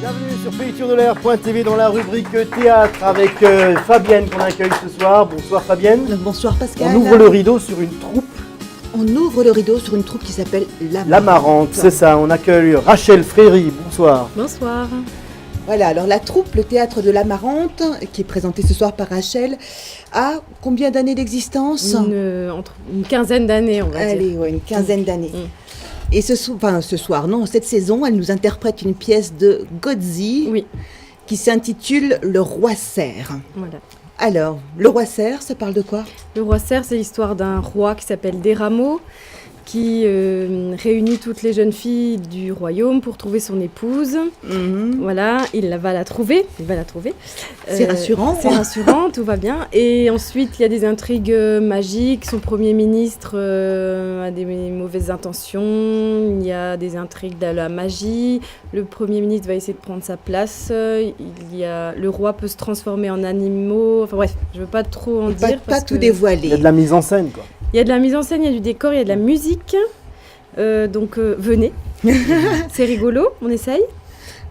Bienvenue sur PayTourDeLair.tv dans la rubrique théâtre avec Fabienne qu'on accueille ce soir. Bonsoir Fabienne. Bonsoir Pascal. On ouvre le rideau sur une troupe. On ouvre le rideau sur une troupe qui s'appelle L'Amarante, c'est ça. On accueille Rachel Fréry. Bonsoir. Bonsoir. Voilà, alors la troupe, le théâtre de l'Amarante, qui est présenté ce soir par Rachel, a combien d'années d'existence? Une quinzaine d'années, on va dire. Allez, ouais, une quinzaine d'années. Et ce soir, non, cette saison, elle nous interprète une pièce de Gozzi qui s'intitule Le Roi Serre. Voilà. Alors, Le Roi Serre, ça parle de quoi? Le Roi Serre, c'est l'histoire d'un roi qui s'appelle Desrameaux, qui réunit toutes les jeunes filles du royaume pour trouver son épouse. Voilà, il va la trouver. C'est rassurant. C'est rassurant, tout va bien. Et ensuite, il y a des intrigues magiques. Son premier ministre a des mauvaises intentions. Il y a des intrigues de la magie. Le premier ministre va essayer de prendre sa place. Le roi peut se transformer en animaux. Enfin bref, je ne veux pas trop en dire. Pas tout dévoiler. Il y a de la mise en scène, quoi. Il y a de la mise en scène, il y a du décor, il y a de la musique. Donc venez, c'est rigolo, on essaye.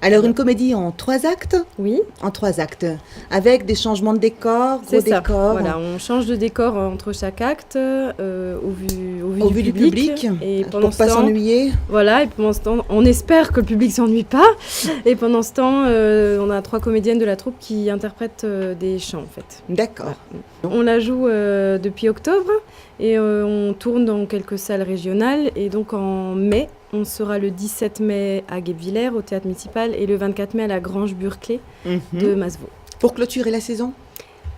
Alors une comédie en 3 actes? Oui. En 3 actes, avec des changements de décor, C'est ça. décor. Voilà, on change de décor entre chaque acte, au vu du public. Et Pour ne pas s'ennuyer. Voilà, et pendant ce temps, on espère que le public s'ennuie pas. Et pendant ce temps, on a 3 comédiennes de la troupe qui interprètent des chants en fait. D'accord. On la joue depuis octobre et on tourne dans quelques salles régionales. Et donc en mai, on sera le 17 mai à Guebwiller au théâtre municipal et le 24 mai à la Grange Burclay de Masevaux. Pour clôturer la saison?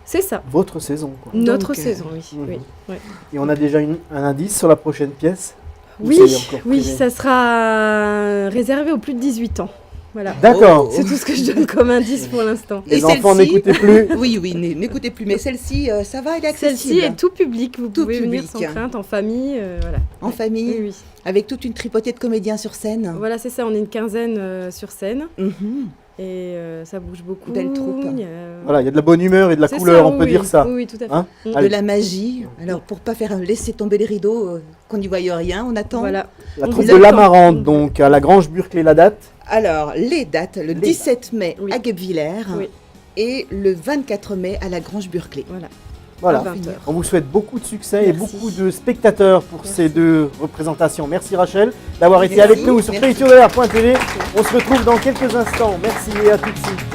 C'est ça. Votre saison, quoi. Notre saison, oui. Oui. Et on a déjà un indice sur la prochaine pièce? Oui, ça sera réservé aux plus de 18 ans. Voilà. D'accord. C'est tout ce que je donne comme indice pour l'instant. Les enfants, n'écoutez plus. Oui, n'écoutez plus. Mais celle-ci, ça va, elle est accessible. Celle-ci est tout public. Vous pouvez venir public. sans crainte, en famille. Voilà. En famille, Oui. avec toute une tripotée de comédiens sur scène. Voilà, c'est ça. On est une quinzaine sur scène. Et ça bouge beaucoup. Belle troupe. Voilà, il y a de la bonne humeur et de la couleur, on peut dire ça. Oui, tout à fait. Hein de la magie. Alors, pour pas laisser tomber les rideaux, qu'on n'y voie rien, on attend. Voilà. La troupe de l'Amarante, donc à la Grange Burclay, la date? Alors, les dates, le 17 mai à Guebwiller et le 24 mai à la Grange Burclay. Voilà, on vous souhaite beaucoup de succès et beaucoup de spectateurs pour ces 2 représentations. Merci Rachel d'avoir été avec nous sur PayTourDeLair.tv. On se retrouve dans quelques instants. Merci et à tout de suite.